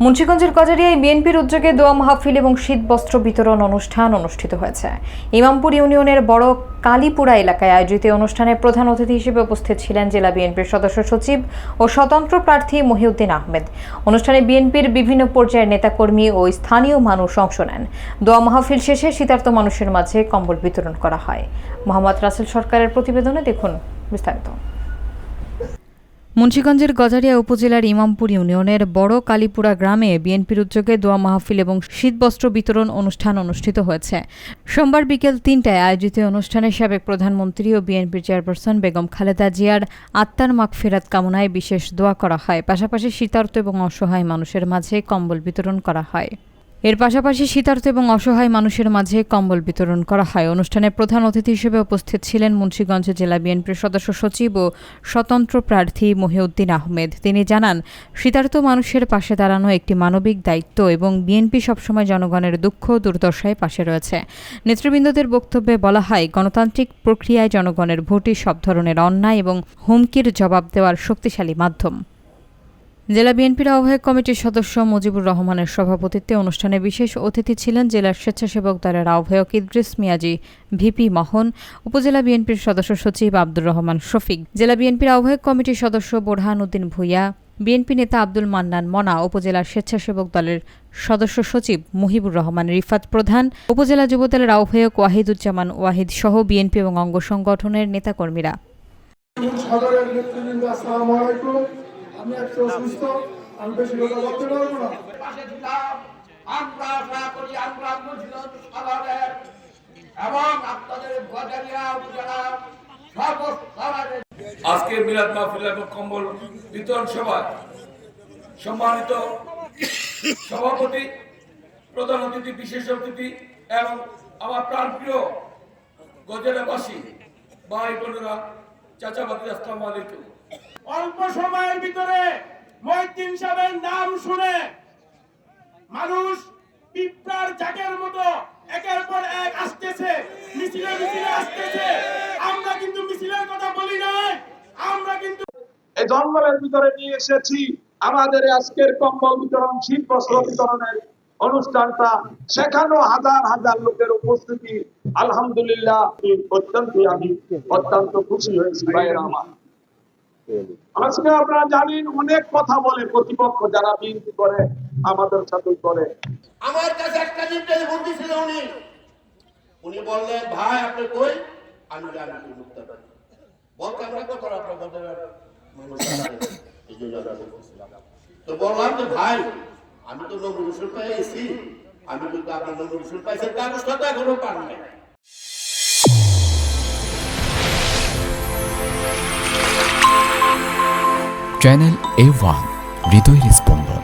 মুন্সিগঞ্জের গজারিয়ায় বিএনপির উদ্যোগে দোয়া মাহফিল এবং শীত বস্ত্র বিতরণ অনুষ্ঠান অনুষ্ঠিত হয়েছে। ইমামপুর ইউনিয়নের বড় কালীপুরা এলাকায় আয়োজিত অনুষ্ঠানে প্রধান অতিথি হিসেবে উপস্থিত ছিলেন জেলা বিএনপির সদস্য সচিব ও স্বতন্ত্র প্রার্থী মহিউদ্দিন আহমেদ। অনুষ্ঠানে বিএনপির বিভিন্ন পর্যায়ের নেতাকর্মী ও স্থানীয় মানুষ অংশ নেন। দোয়া মাহফিল শেষে শীতার্ত মানুষের মাঝে কম্বল বিতরণ করা হয়। মোহাম্মদ রাসেল সরকারের প্রতিবেদনে দেখুন বিস্তারিত। মুন্সিগঞ্জের গজারিয়া উপজেলার ইমামপুর ইউনিয়নের বড় কালীপুরা গ্রামে বিএনপির উদ্যোগে দোয়া মাহফিল এবং শীতবস্ত্র বিতরণ অনুষ্ঠান অনুষ্ঠিত হয়েছে। সোমবার বিকেল ৩টায় আয়োজিত অনুষ্ঠানে সাবেক প্রধানমন্ত্রী ও বিএনপির চেয়ারপারসন বেগম খালেদা জিয়ার আত্মার মাগফিরাত কামনায় বিশেষ দোয়া করা হয়। পাশাপাশি শীতার্ত এবং অসহায় মানুষের মাঝে কম্বল বিতরণ করা হয়। এর পাশাপাশি শীতার্ত এবং অসহায় মানুষের মাঝে কম্বল বিতরণ করা হয়। অনুষ্ঠানে প্রধান অতিথি হিসেবে উপস্থিত ছিলেন মুন্সিগঞ্জ জেলা বিএনপির সদস্য সচিব ও স্বতন্ত্র প্রার্থী মহিউদ্দিন আহমেদ। তিনি জানান, শীতার্ত মানুষের পাশে দাঁড়ানো একটি মানবিক দায়িত্ব এবং বিএনপি সবসময় জনগণের দুঃখ দুর্দশায় পাশে রয়েছে। নেতৃবৃন্দদের বক্তব্যে বলা হয়, গণতান্ত্রিক প্রক্রিয়ায় জনগণের ভোটই সব ধরনের অন্যায় এবং হুমকির জবাব দেওয়ার শক্তিশালী মাধ্যম। জেলা বিএনপির আহ্বায়ক কমিটির সদস্য মুজিবুর রহমানের সভাপতিত্বে অনুষ্ঠানে বিশেষ অতিথি ছিলেন জেলার স্বেচ্ছাসেবক দলের আহ্বায়ক ইদ্রিস মিয়াজি, ভিপি মোহন, উপজেলা বিএনপির সদস্য সচিব আব্দুর রহমান শফিক, জেলা বিএনপির আহ্বায়ক কমিটির সদস্য বোরহান উদ্দিন ভূঁইয়া, বিএনপি নেতা আব্দুল মান্নান মনা, উপজেলার স্বেচ্ছাসেবক দলের সদস্য সচিব মুহিবুর রহমান রিফাত প্রধান, উপজেলা যুবদলের আহ্বায়ক ওয়াহিদুজ্জামান ওয়াহিদ সহ বিএনপি এবং অঙ্গ সংগঠনের নেতাকর্মীরা। আমি একটু অসুস্থ, আমি বেশি কথা বলতে পারবো না। আমরা আশা করি আমরা মুন্সিগঞ্জ শহরের এবং আপনাদের গজারিয়া উপজেলা সর্বস্তরের আজকে মিলাদ মাহফিল এবং কম্বল বিতরণ সভায় সম্মানিত সভাপতি, প্রধান অতিথি, বিশেষ অতিথি এবং আমার প্রাণপ্রিয় গজারিয়াবাসী ভাই বোনেরা, চাচাবাদি, আসসালামু আলাইকুম। অল্প সময়ের ভিতরে মহিউদ্দিন সাহেবের নাম শুনে মানুষ পিঁপড়ার জাগের মতো একের পর এক আসতেছে, মিছিলে মিছিলে আসতেছে। আমরা কিন্তু মিছিলের কথা বলি নাই, আমরা কিন্তু এই জঙ্গলের ভিতরে নিয়ে এসেছি আমাদের আজকের কম্বল বিতরণ, শীত বস্ত্র বিতরণের অনুষ্ঠানটা। সেখানে হাজার হাজার লোকের উপস্থিতি, আলহামদুলিল্লাহ আমি অত্যন্ত খুশি হয়েছি। ভাইয়েরা আমার, আজকে আপনারা জানেন অনেক কথা বলে প্রতিপক্ষ যারা বিএনপি করে, আমাদের সাথে করে। আমার কাছে একটা জিনিস বন্ধু ছিল, উনি বললেন, ভাই আপনি কই? আমি জানি মুক্তা বলতে আমরা কত তো বললাম যে ভাই আমি তো নমরুসুল পাইছি, আমি কিন্তু আপনার নমরুসুল পাইছি, কাগজটা তো এখনো পান নাই। চ্যানেল A1 হৃদয়ের স্পন্দন।